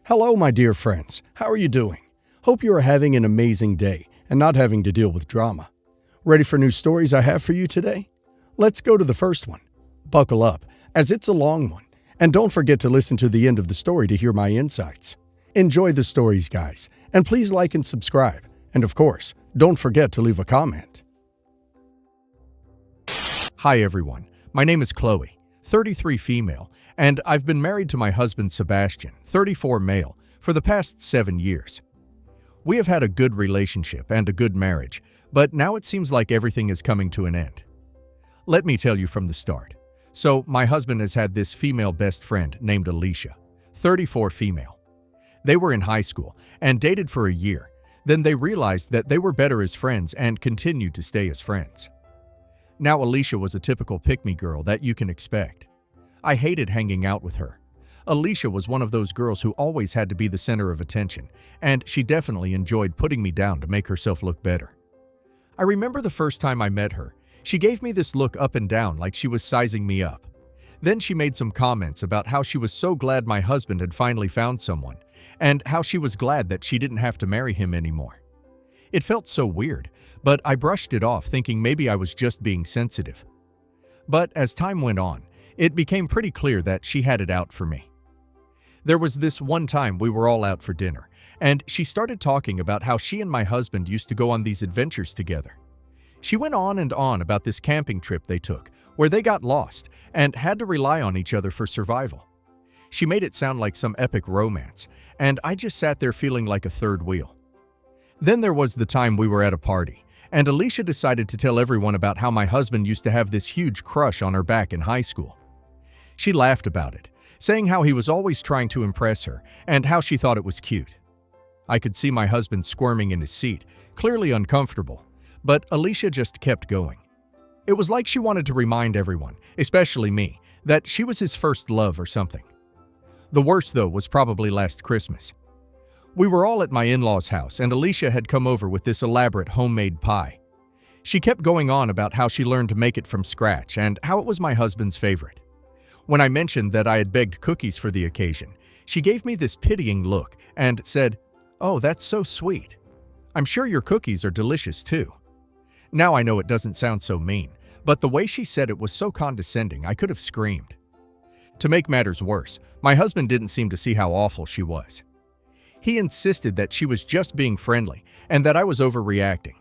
Hello, my dear friends. How are you doing? Hope you are having an amazing day and not having to deal with drama. Ready for new stories I have for you today? Let's go to the first one. Buckle up, as it's a long one, and don't forget to listen to the end of the story to hear my insights. Enjoy the stories, guys, and please like and subscribe. And of course, don't forget to leave a comment. Hi everyone, my name is Chloe, 33 female, and I've been married to my husband Sebastian, 34 male, for the past 7 years. We have had a good relationship and a good marriage, but now it seems like everything is coming to an end. Let me tell you from the start. So, my husband has had this female best friend named Alicia, 34 female. They were in high school and dated for a year. Then they realized that they were better as friends and continued to stay as friends. Now Alicia was a typical pick-me girl that you can expect. I hated hanging out with her. Alicia was one of those girls who always had to be the center of attention, and she definitely enjoyed putting me down to make herself look better. I remember the first time I met her, she gave me this look up and down like she was sizing me up. Then she made some comments about how she was so glad my husband had finally found someone, and how she was glad that she didn't have to marry him anymore. It felt so weird, but I brushed it off thinking maybe I was just being sensitive. But as time went on, it became pretty clear that she had it out for me. There was this one time we were all out for dinner, and she started talking about how she and my husband used to go on these adventures together. She went on and on about this camping trip they took, where they got lost and had to rely on each other for survival. She made it sound like some epic romance, and I just sat there feeling like a third wheel. Then there was the time we were at a party, and Alicia decided to tell everyone about how my husband used to have this huge crush on her back in high school. She laughed about it, saying how he was always trying to impress her and how she thought it was cute. I could see my husband squirming in his seat, clearly uncomfortable, but Alicia just kept going. It was like she wanted to remind everyone, especially me, that she was his first love or something. The worst, though, was probably last Christmas. We were all at my in-laws' house, and Alicia had come over with this elaborate homemade pie. She kept going on about how she learned to make it from scratch and how it was my husband's favorite. When I mentioned that I had begged cookies for the occasion, she gave me this pitying look and said, "Oh, that's so sweet. I'm sure your cookies are delicious too." Now I know it doesn't sound so mean, but the way she said it was so condescending I could have screamed. To make matters worse, my husband didn't seem to see how awful she was. He insisted that she was just being friendly and that I was overreacting.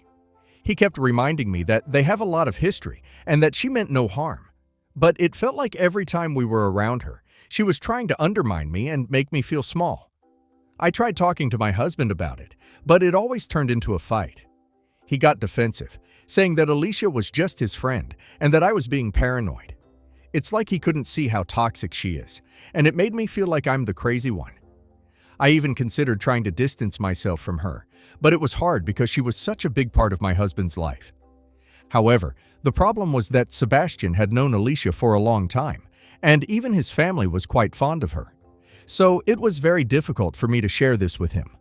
He kept reminding me that they have a lot of history and that she meant no harm. But it felt like every time we were around her, she was trying to undermine me and make me feel small. I tried talking to my husband about it, but it always turned into a fight. He got defensive, saying that Alicia was just his friend and that I was being paranoid. It's like he couldn't see how toxic she is, and it made me feel like I'm the crazy one. I even considered trying to distance myself from her, but it was hard because she was such a big part of my husband's life. However, the problem was that Sebastian had known Alicia for a long time, and even his family was quite fond of her. So it was very difficult for me to share this with him.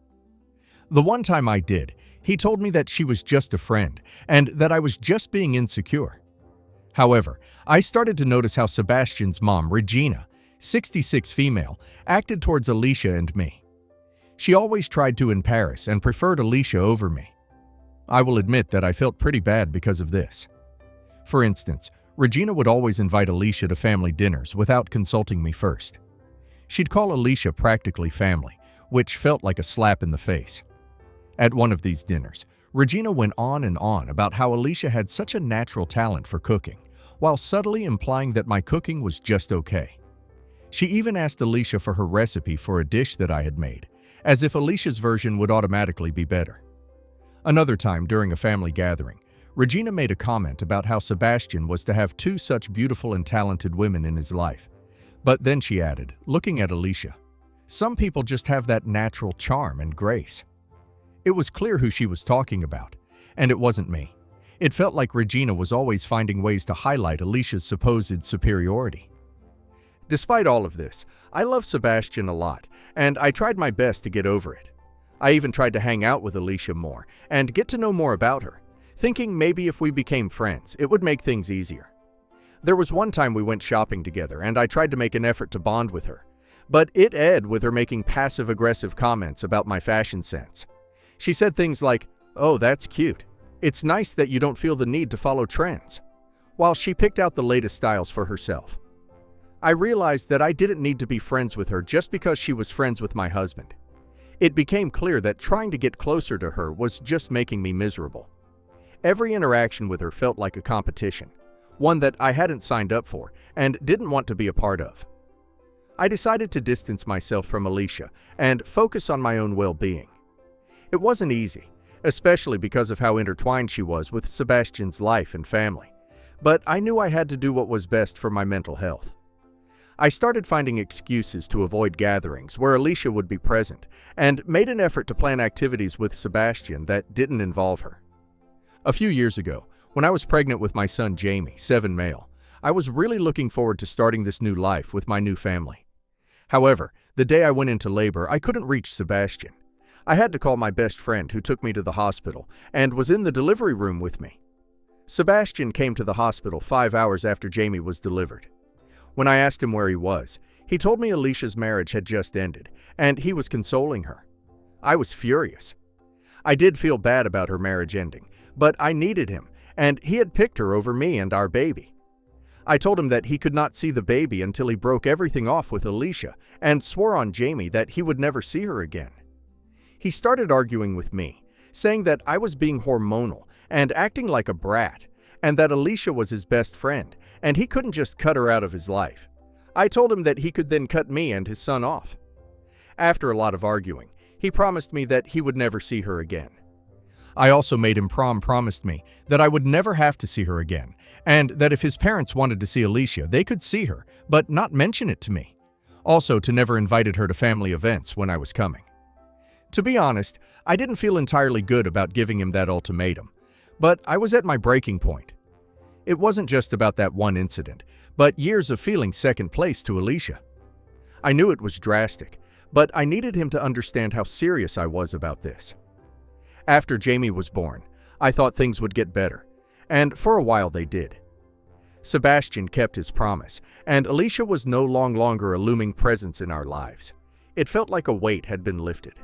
The one time I did, he told me that she was just a friend, and that I was just being insecure. However, I started to notice how Sebastian's mom, Regina, 66 female, acted towards Alicia and me. She always tried to in Paris and preferred Alicia over me. I will admit that I felt pretty bad because of this. For instance, Regina would always invite Alicia to family dinners without consulting me first. She'd call Alicia practically family, which felt like a slap in the face. At one of these dinners, Regina went on and on about how Alicia had such a natural talent for cooking, while subtly implying that my cooking was just okay. She even asked Alicia for her recipe for a dish that I had made, as if Alicia's version would automatically be better. Another time during a family gathering, Regina made a comment about how Sebastian was to have 2 such beautiful and talented women in his life. But then she added, looking at Alicia, "Some people just have that natural charm and grace." It was clear who she was talking about, and it wasn't me. It felt like Regina was always finding ways to highlight Alicia's supposed superiority. Despite all of this, I love Sebastian a lot, and I tried my best to get over it. I even tried to hang out with Alicia more and get to know more about her, thinking maybe if we became friends, it would make things easier. There was one time we went shopping together and I tried to make an effort to bond with her, But it ended with her making passive-aggressive comments about my fashion sense. She said things like, "Oh, that's cute. It's nice that you don't feel the need to follow trends," while she picked out the latest styles for herself. I realized that I didn't need to be friends with her just because she was friends with my husband. It became clear that trying to get closer to her was just making me miserable. Every interaction with her felt like a competition, one that I hadn't signed up for and didn't want to be a part of. I decided to distance myself from Alicia and focus on my own well-being. It wasn't easy, especially because of how intertwined she was with Sebastian's life and family, but I knew I had to do what was best for my mental health. I started finding excuses to avoid gatherings where Alicia would be present and made an effort to plan activities with Sebastian that didn't involve her. A few years ago, when I was pregnant with my son Jamie, 7 male, I was really looking forward to starting this new life with my new family. However, the day I went into labor, I couldn't reach Sebastian. I had to call my best friend who took me to the hospital and was in the delivery room with me. Sebastian came to the hospital 5 hours after Jamie was delivered. When I asked him where he was, he told me Alicia's marriage had just ended, and he was consoling her. I was furious. I did feel bad about her marriage ending, but I needed him, and he had picked her over me and our baby. I told him that he could not see the baby until he broke everything off with Alicia and swore on Jamie that he would never see her again. He started arguing with me, saying that I was being hormonal and acting like a brat, and that Alicia was his best friend, and he couldn't just cut her out of his life. I told him that he could then cut me and his son off. After a lot of arguing, he promised me that he would never see her again. I also made him promised me that I would never have to see her again, and that if his parents wanted to see Alicia, they could see her, but not mention it to me. Also, to never invited her to family events when I was coming. To be honest, I didn't feel entirely good about giving him that ultimatum, but I was at my breaking point. It wasn't just about that one incident, but years of feeling second place to Alicia. I knew it was drastic, but I needed him to understand how serious I was about this. After Jamie was born, I thought things would get better, and for a while they did. Sebastian kept his promise, and Alicia was no longer a looming presence in our lives. It felt like a weight had been lifted.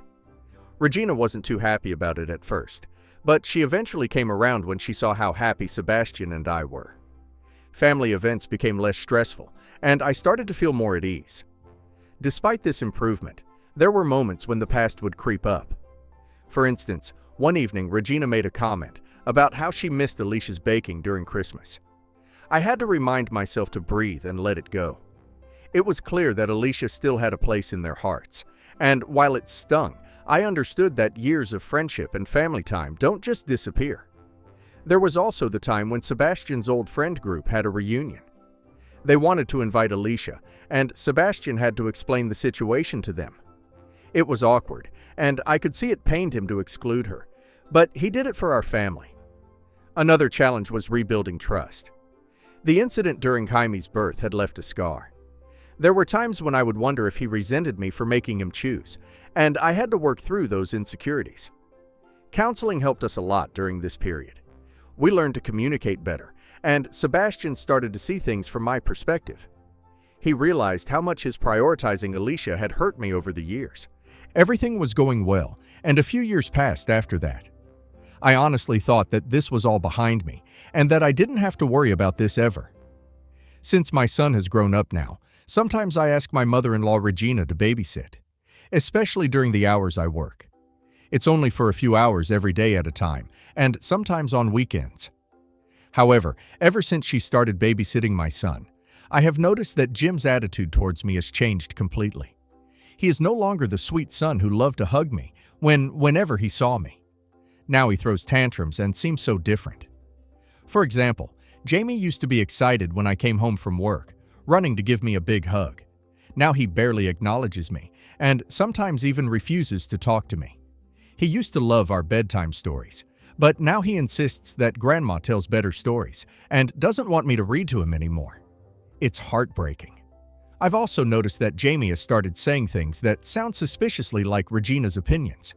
Regina wasn't too happy about it at first, but she eventually came around when she saw how happy Sebastian and I were. Family events became less stressful, and I started to feel more at ease. Despite this improvement, there were moments when the past would creep up. For instance, one evening Regina made a comment about how she missed Alicia's baking during Christmas. I had to remind myself to breathe and let it go. It was clear that Alicia still had a place in their hearts, and while it stung, I understood that years of friendship and family time don't just disappear. There was also the time when Sebastian's old friend group had a reunion. They wanted to invite Alicia, and Sebastian had to explain the situation to them. It was awkward, and I could see it pained him to exclude her, but he did it for our family. Another challenge was rebuilding trust. The incident during Jaime's birth had left a scar. There were times when I would wonder if he resented me for making him choose, and I had to work through those insecurities. Counseling helped us a lot during this period. We learned to communicate better, and Sebastian started to see things from my perspective. He realized how much his prioritizing Alicia had hurt me over the years. Everything was going well, and a few years passed after that. I honestly thought that this was all behind me, and that I didn't have to worry about this ever. Since my son has grown up now, sometimes I ask my mother-in-law Regina to babysit, especially during the hours I work. It's only for a few hours every day at a time, and sometimes on weekends. However, ever since she started babysitting my son, I have noticed that Jim's attitude towards me has changed completely. He is no longer the sweet son who loved to hug me whenever he saw me. Now he throws tantrums and seems so different. For example, Jamie used to be excited when I came home from work, running to give me a big hug. Now he barely acknowledges me, and sometimes even refuses to talk to me. He used to love our bedtime stories, but now he insists that Grandma tells better stories and doesn't want me to read to him anymore. It's heartbreaking. I've also noticed that Jamie has started saying things that sound suspiciously like Regina's opinions.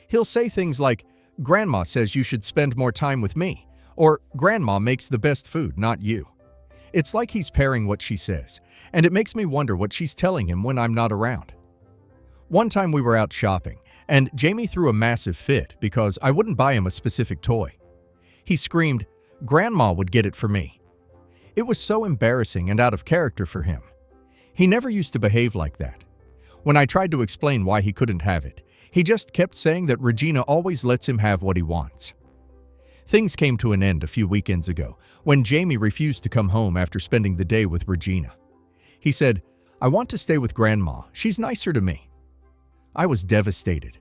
He'll say things like, "Grandma says you should spend more time with me," or "Grandma makes the best food, not you." It's like he's parroting what she says, and it makes me wonder what she's telling him when I'm not around. One time we were out shopping, and Jamie threw a massive fit because I wouldn't buy him a specific toy. He screamed, "Grandma would get it for me." It was so embarrassing and out of character for him. He never used to behave like that. When I tried to explain why he couldn't have it, he just kept saying that Regina always lets him have what he wants. Things came to an end a few weekends ago when Jamie refused to come home after spending the day with Regina. He said, "I want to stay with Grandma. She's nicer to me." I was devastated.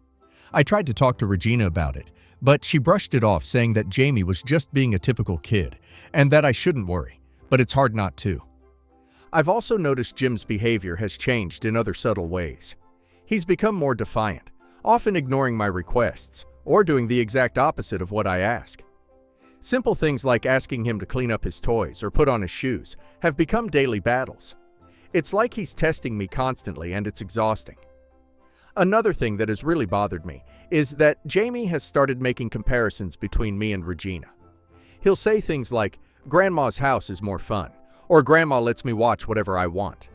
I tried to talk to Regina about it, but she brushed it off, saying that Jamie was just being a typical kid and that I shouldn't worry, but it's hard not to. I've also noticed Jim's behavior has changed in other subtle ways. He's become more defiant, often ignoring my requests or doing the exact opposite of what I ask. Simple things like asking him to clean up his toys or put on his shoes have become daily battles. It's like he's testing me constantly, and it's exhausting. Another thing that has really bothered me is that Jamie has started making comparisons between me and Regina. He'll say things like, "Grandma's house is more fun," or "Grandma lets me watch whatever I want."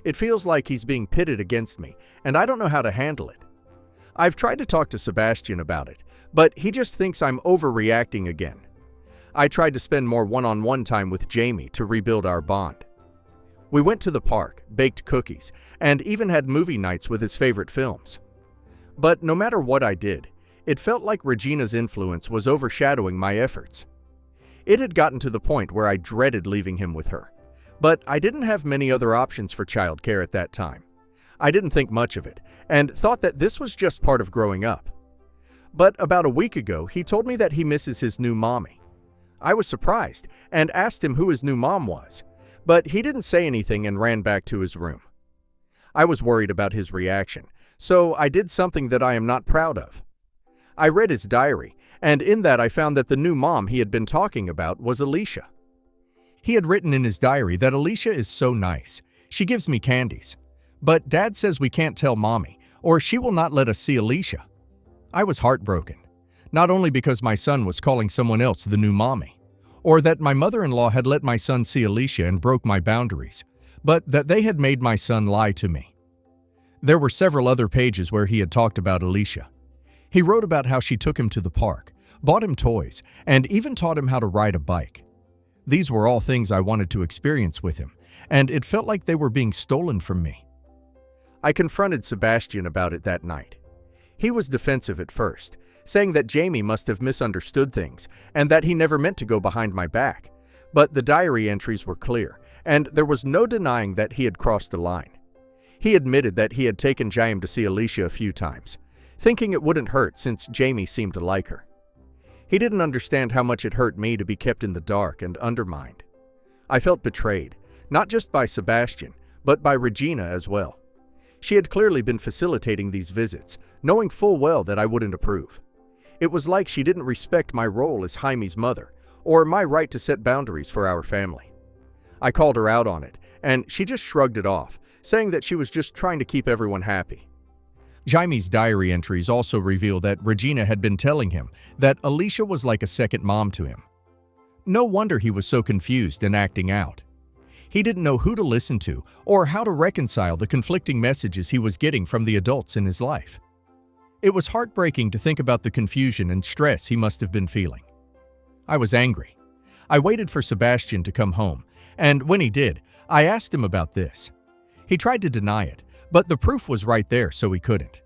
It feels like he's being pitted against me, and I don't know how to handle it. I've tried to talk to Sebastian about it, but he just thinks I'm overreacting again. I tried to spend more one-on-one time with Jamie to rebuild our bond. We went to the park, baked cookies, and even had movie nights with his favorite films. But no matter what I did, it felt like Regina's influence was overshadowing my efforts. It had gotten to the point where I dreaded leaving him with her. But I didn't have many other options for childcare at that time. I didn't think much of it, and thought that this was just part of growing up. But about a week ago, he told me that he misses his new mommy. I was surprised, and asked him who his new mom was, but he didn't say anything and ran back to his room. I was worried about his reaction, so I did something that I am not proud of. I read his diary, and in that I found that the new mom he had been talking about was Alicia. He had written in his diary that Alicia is so nice. She gives me candies. But Dad says we can't tell Mommy, or she will not let us see Alicia. I was heartbroken, not only because my son was calling someone else the new mommy, or that my mother-in-law had let my son see Alicia and broke my boundaries, but that they had made my son lie to me. There were several other pages where he had talked about Alicia. He wrote about how she took him to the park, bought him toys, and even taught him how to ride a bike. These were all things I wanted to experience with him, and it felt like they were being stolen from me. I confronted Sebastian about it that night. He was defensive at first, saying that Jamie must have misunderstood things and that he never meant to go behind my back. But the diary entries were clear, and there was no denying that he had crossed the line. He admitted that he had taken Jaime to see Alicia a few times, thinking it wouldn't hurt since Jamie seemed to like her. He didn't understand how much it hurt me to be kept in the dark and undermined. I felt betrayed, not just by Sebastian, but by Regina as well. She had clearly been facilitating these visits, knowing full well that I wouldn't approve. It was like she didn't respect my role as Jaime's mother, or my right to set boundaries for our family. I called her out on it, and she just shrugged it off, saying that she was just trying to keep everyone happy. Jaime's diary entries also reveal that Regina had been telling him that Alicia was like a second mom to him. No wonder he was so confused and acting out. He didn't know who to listen to or how to reconcile the conflicting messages he was getting from the adults in his life. It was heartbreaking to think about the confusion and stress he must have been feeling. I was angry. I waited for Sebastian to come home, and when he did, I asked him about this. He tried to deny it, but the proof was right there, so he couldn't.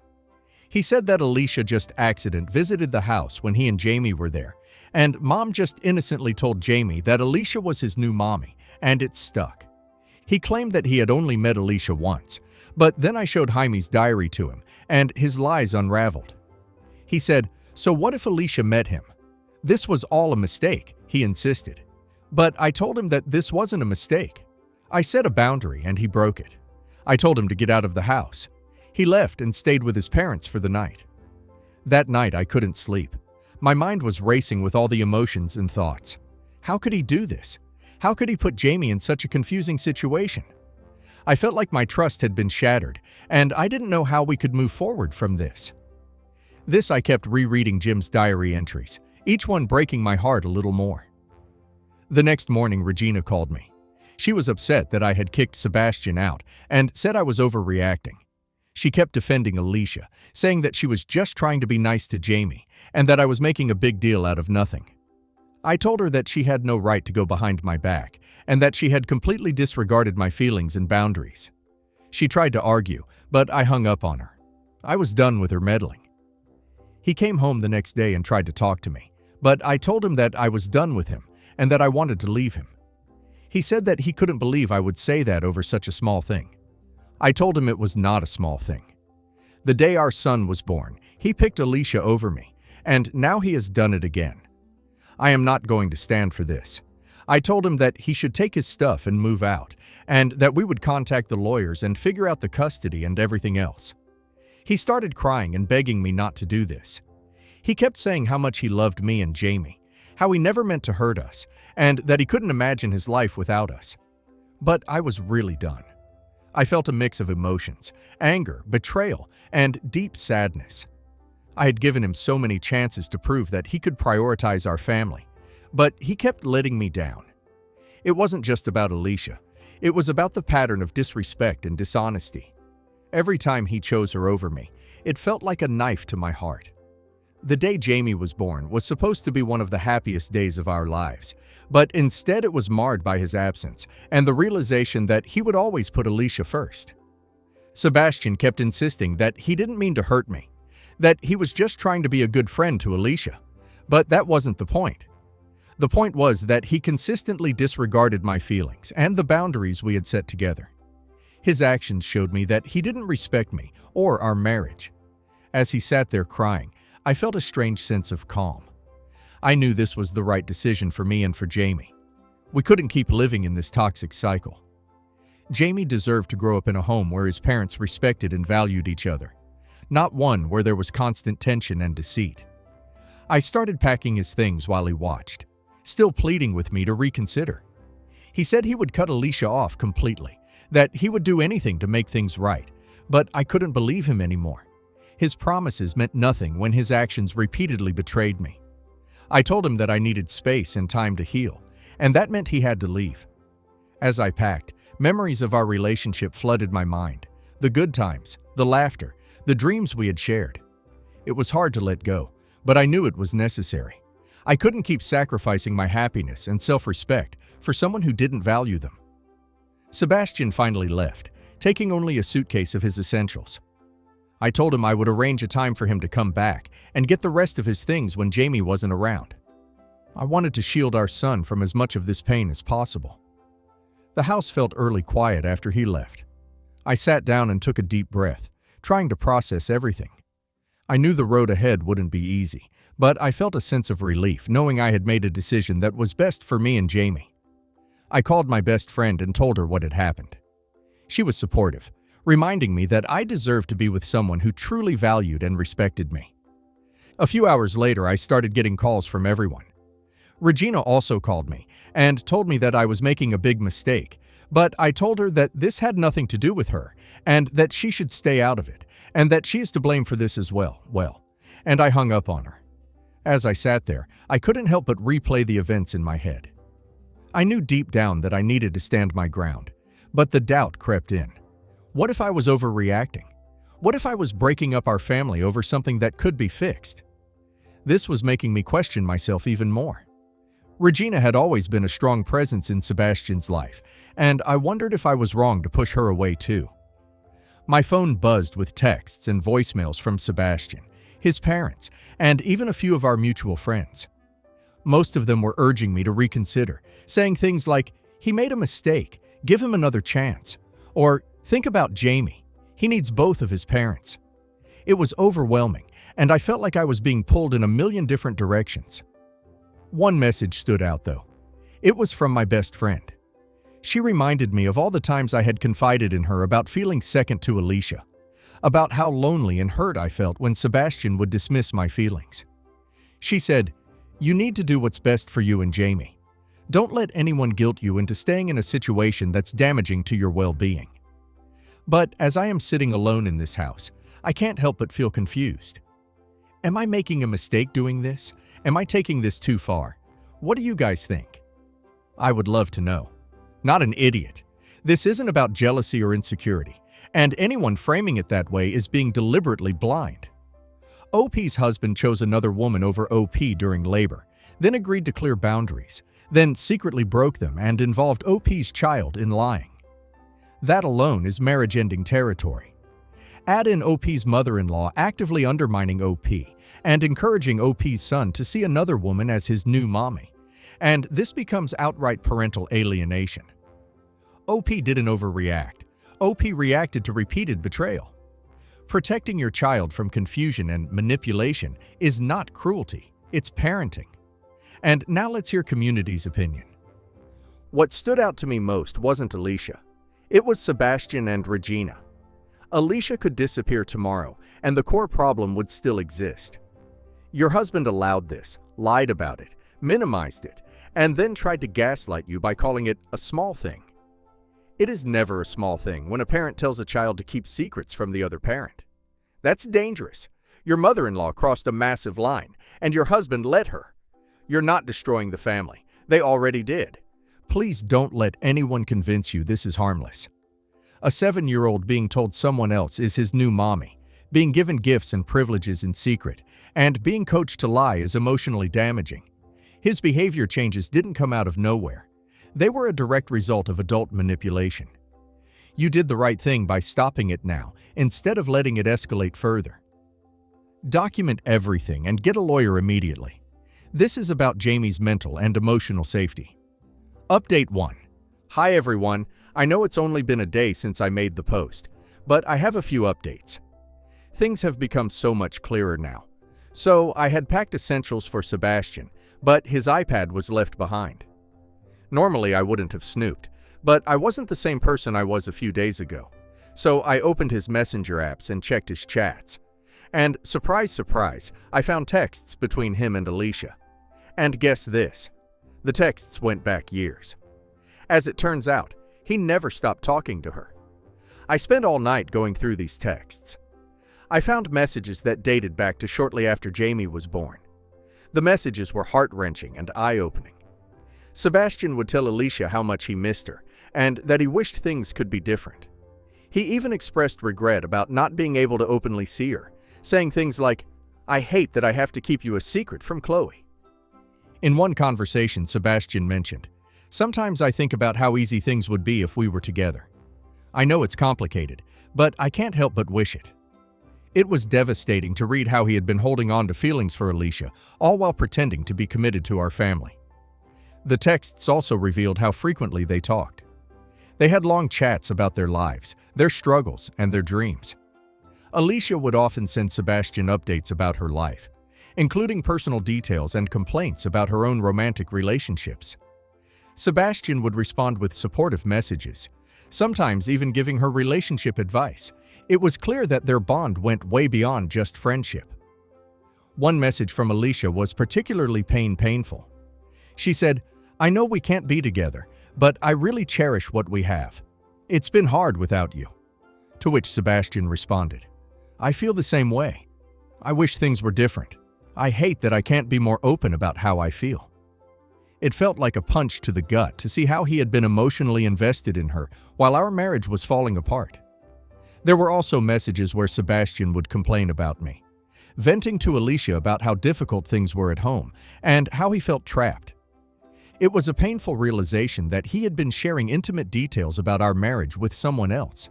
He said that Alicia just visited the house when he and Jamie were there, and Mom just innocently told Jamie that Alicia was his new mommy, and it stuck. He claimed that he had only met Alicia once, but then I showed Jaime's diary to him, and his lies unraveled. He said, "So what if Alicia met him? This was all a mistake," he insisted. But I told him that this wasn't a mistake. I set a boundary and he broke it. I told him to get out of the house. He left and stayed with his parents for the night. That night I couldn't sleep. My mind was racing with all the emotions and thoughts. How could he do this? How could he put Jamie in such a confusing situation? I felt like my trust had been shattered, and I didn't know how we could move forward from this. This I kept rereading Jim's diary entries, each one breaking my heart a little more. The next morning, Regina called me. She was upset that I had kicked Sebastian out and said I was overreacting. She kept defending Alicia, saying that she was just trying to be nice to Jamie and that I was making a big deal out of nothing. I told her that she had no right to go behind my back and that she had completely disregarded my feelings and boundaries. She tried to argue, but I hung up on her. I was done with her meddling. He came home the next day and tried to talk to me, but I told him that I was done with him and that I wanted to leave him. He said that he couldn't believe I would say that over such a small thing. I told him it was not a small thing. The day our son was born, he picked Alicia over me, and now he has done it again. I am not going to stand for this. I told him that he should take his stuff and move out, and that we would contact the lawyers and figure out the custody and everything else. He started crying and begging me not to do this. He kept saying how much he loved me and Jamie, how he never meant to hurt us, and that he couldn't imagine his life without us. But I was really done. I felt a mix of emotions, anger, betrayal, and deep sadness. I had given him so many chances to prove that he could prioritize our family, but he kept letting me down. It wasn't just about Alicia. It was about the pattern of disrespect and dishonesty. Every time he chose her over me, it felt like a knife to my heart. The day Jamie was born was supposed to be one of the happiest days of our lives, but instead it was marred by his absence and the realization that he would always put Alicia first. Sebastian kept insisting that he didn't mean to hurt me, that he was just trying to be a good friend to Alicia, but that wasn't the point. The point was that he consistently disregarded my feelings and the boundaries we had set together. His actions showed me that he didn't respect me or our marriage. As he sat there crying, I felt a strange sense of calm. I knew this was the right decision for me and for Jamie. We couldn't keep living in this toxic cycle. Jamie deserved to grow up in a home where his parents respected and valued each other, not one where there was constant tension and deceit. I started packing his things while he watched, still pleading with me to reconsider. He said he would cut Alicia off completely, that he would do anything to make things right, but I couldn't believe him anymore. His promises meant nothing when his actions repeatedly betrayed me. I told him that I needed space and time to heal, and that meant he had to leave. As I packed, memories of our relationship flooded my mind, the good times, the laughter, the dreams we had shared. It was hard to let go, but I knew it was necessary. I couldn't keep sacrificing my happiness and self-respect for someone who didn't value them. Sebastian finally left, taking only a suitcase of his essentials. I told him I would arrange a time for him to come back and get the rest of his things when Jamie wasn't around. I wanted to shield our son from as much of this pain as possible. The house felt eerily quiet after he left. I sat down and took a deep breath, trying to process everything. I knew the road ahead wouldn't be easy, but I felt a sense of relief knowing I had made a decision that was best for me and Jamie. I called my best friend and told her what had happened. She was supportive, reminding me that I deserved to be with someone who truly valued and respected me. A few hours later, I started getting calls from everyone. Regina also called me and told me that I was making a big mistake, but I told her that this had nothing to do with her and that she should stay out of it and that she is to blame for this as well, and I hung up on her. As I sat there, I couldn't help but replay the events in my head. I knew deep down that I needed to stand my ground, but the doubt crept in. What if I was overreacting? What if I was breaking up our family over something that could be fixed? This was making me question myself even more. Regina had always been a strong presence in Sebastian's life, and I wondered if I was wrong to push her away too. My phone buzzed with texts and voicemails from Sebastian, his parents, and even a few of our mutual friends. Most of them were urging me to reconsider, saying things like, "He made a mistake, give him another chance," or "Think about Jamie. He needs both of his parents." It was overwhelming, and I felt like I was being pulled in a million different directions. One message stood out, though. It was from my best friend. She reminded me of all the times I had confided in her about feeling second to Alicia, about how lonely and hurt I felt when Sebastian would dismiss my feelings. She said, "You need to do what's best for you and Jamie. Don't let anyone guilt you into staying in a situation that's damaging to your well-being." But as I am sitting alone in this house, I can't help but feel confused. Am I making a mistake doing this? Am I taking this too far? What do you guys think? I would love to know. not an idiot. This isn't about jealousy or insecurity, and anyone framing it that way is being deliberately blind. OP's husband chose another woman over OP during labor, then agreed to clear boundaries, then secretly broke them and involved OP's child in lying. That alone is marriage-ending territory. Add in OP's mother-in-law actively undermining OP and encouraging OP's son to see another woman as his new mommy, and this becomes outright parental alienation. OP didn't overreact. OP reacted to repeated betrayal. Protecting your child from confusion and manipulation is not cruelty, it's parenting. And now let's hear community's opinion. What stood out to me most wasn't Alicia. It was Sebastian and Regina. Alicia could disappear tomorrow, and the core problem would still exist. Your husband allowed this, lied about it, minimized it, and then tried to gaslight you by calling it a small thing. It is never a small thing when a parent tells a child to keep secrets from the other parent. That's dangerous. Your mother-in-law crossed a massive line, and your husband let her. You're not destroying the family. They already did. Please don't let anyone convince you this is harmless. A 7-year-old being told someone else is his new mommy, being given gifts and privileges in secret, and being coached to lie is emotionally damaging. His behavior changes didn't come out of nowhere. They were a direct result of adult manipulation. You did the right thing by stopping it now, instead of letting it escalate further. Document everything and get a lawyer immediately. This is about Jamie's mental and emotional safety. Update 1. Hi everyone, I know it's only been a day since I made the post, but I have a few updates. Things have become so much clearer now. So I had packed essentials for Sebastian, but his iPad was left behind. Normally I wouldn't have snooped, but I wasn't the same person I was a few days ago. So I opened his messenger apps and checked his chats. And surprise, surprise, I found texts between him and Alicia. And guess this? The texts went back years. As it turns out, he never stopped talking to her. I spent all night going through these texts. I found messages that dated back to shortly after Jamie was born. The messages were heart-wrenching and eye-opening. Sebastian would tell Alicia how much he missed her and that he wished things could be different. He even expressed regret about not being able to openly see her, saying things like, "I hate that I have to keep you a secret from Chloe." In one conversation, Sebastian mentioned, "Sometimes I think about how easy things would be if we were together. I know it's complicated, but I can't help but wish it." It was devastating to read how he had been holding on to feelings for Alicia, all while pretending to be committed to our family. The texts also revealed how frequently they talked. They had long chats about their lives, their struggles, and their dreams. Alicia would often send Sebastian updates about her life, including personal details and complaints about her own romantic relationships. Sebastian would respond with supportive messages, sometimes even giving her relationship advice. It was clear that their bond went way beyond just friendship. One message from Alicia was particularly painful. She said, "I know we can't be together, but I really cherish what we have. It's been hard without you." To which Sebastian responded, "I feel the same way. I wish things were different. I hate that I can't be more open about how I feel." It felt like a punch to the gut to see how he had been emotionally invested in her while our marriage was falling apart. There were also messages where Sebastian would complain about me, venting to Alicia about how difficult things were at home and how he felt trapped. It was a painful realization that he had been sharing intimate details about our marriage with someone else.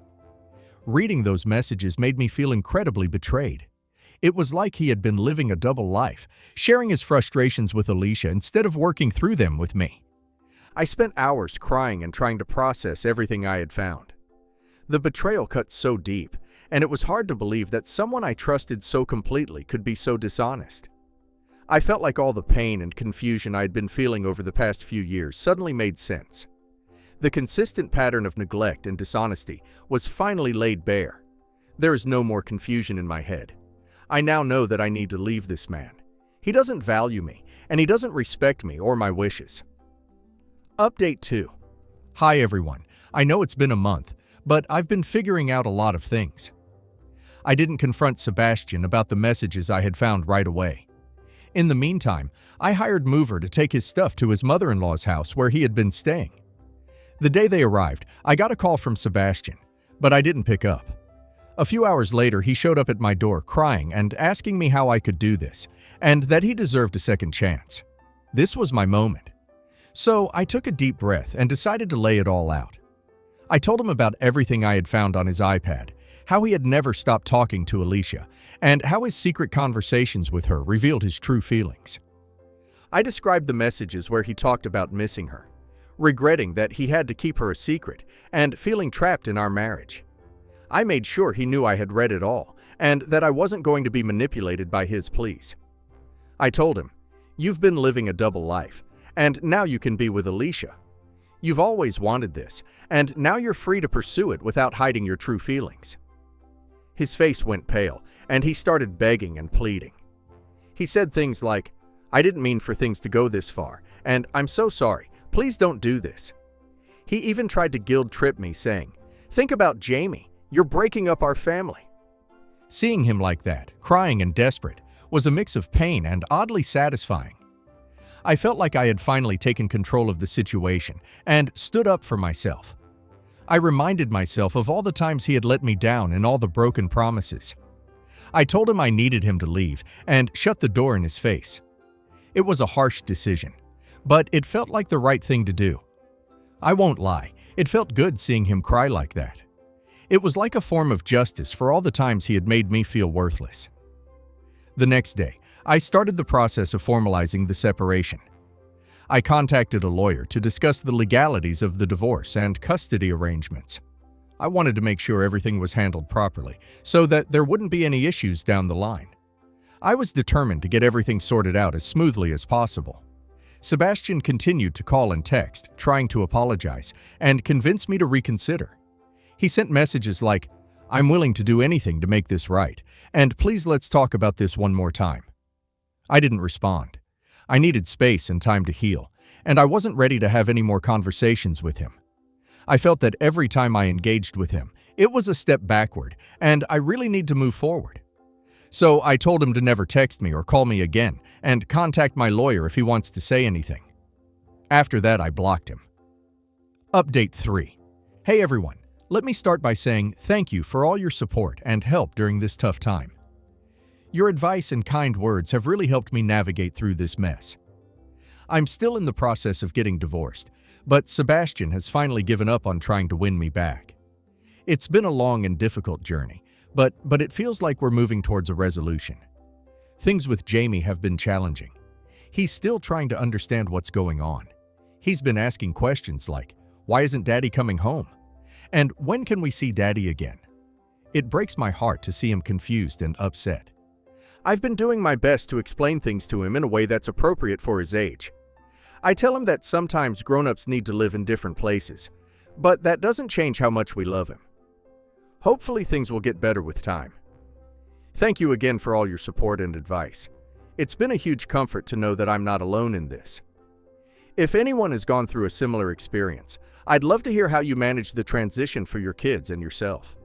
Reading those messages made me feel incredibly betrayed. It was like he had been living a double life, sharing his frustrations with Alicia instead of working through them with me. I spent hours crying and trying to process everything I had found. The betrayal cut so deep, and it was hard to believe that someone I trusted so completely could be so dishonest. I felt like all the pain and confusion I had been feeling over the past few years suddenly made sense. The consistent pattern of neglect and dishonesty was finally laid bare. There is no more confusion in my head. I now know that I need to leave this man. He doesn't value me, and he doesn't respect me or my wishes. Update 2. Hi everyone, I know it's been a month, but I've been figuring out a lot of things. I didn't confront Sebastian about the messages I had found right away. In the meantime, I hired Mover to take his stuff to his mother-in-law's house where he had been staying. The day they arrived, I got a call from Sebastian, but I didn't pick up. A few hours later, he showed up at my door crying and asking me how I could do this, and that he deserved a second chance. This was my moment. So I took a deep breath and decided to lay it all out. I told him about everything I had found on his iPad, how he had never stopped talking to Alicia, and how his secret conversations with her revealed his true feelings. I described the messages where he talked about missing her, regretting that he had to keep her a secret, and feeling trapped in our marriage. I made sure he knew I had read it all, and that I wasn't going to be manipulated by his pleas. I told him, "You've been living a double life, and now you can be with Alicia. You've always wanted this, and now you're free to pursue it without hiding your true feelings." His face went pale, and he started begging and pleading. He said things like, "I didn't mean for things to go this far, and I'm so sorry. Please don't do this." He even tried to guilt-trip me, saying, "Think about Jamie. You're breaking up our family." Seeing him like that, crying and desperate, was a mix of pain and oddly satisfying. I felt like I had finally taken control of the situation and stood up for myself. I reminded myself of all the times he had let me down and all the broken promises. I told him I needed him to leave and shut the door in his face. It was a harsh decision, but it felt like the right thing to do. I won't lie, it felt good seeing him cry like that. It was like a form of justice for all the times he had made me feel worthless. The next day, I started the process of formalizing the separation. I contacted a lawyer to discuss the legalities of the divorce and custody arrangements. I wanted to make sure everything was handled properly, so that there wouldn't be any issues down the line. I was determined to get everything sorted out as smoothly as possible. Sebastian continued to call and text, trying to apologize, and convince me to reconsider. He sent messages like, "I'm willing to do anything to make this right, and please let's talk about this one more time." I didn't respond. I needed space and time to heal, and I wasn't ready to have any more conversations with him. I felt that every time I engaged with him, it was a step backward, and I really need to move forward. So I told him to never text me or call me again, and contact my lawyer if he wants to say anything. After that, I blocked him. Update 3. Hey everyone, let me start by saying thank you for all your support and help during this tough time. Your advice and kind words have really helped me navigate through this mess. I'm still in the process of getting divorced, but Sebastian has finally given up on trying to win me back. It's been a long and difficult journey, but it feels like we're moving towards a resolution. Things with Jamie have been challenging. He's still trying to understand what's going on. He's been asking questions like, "Why isn't Daddy coming home?" And "When can we see Daddy again?" It breaks my heart to see him confused and upset. I've been doing my best to explain things to him in a way that's appropriate for his age. I tell him that sometimes grown-ups need to live in different places, but that doesn't change how much we love him. Hopefully things will get better with time. Thank you again for all your support and advice. It's been a huge comfort to know that I'm not alone in this. If anyone has gone through a similar experience, I'd love to hear how you managed the transition for your kids and yourself.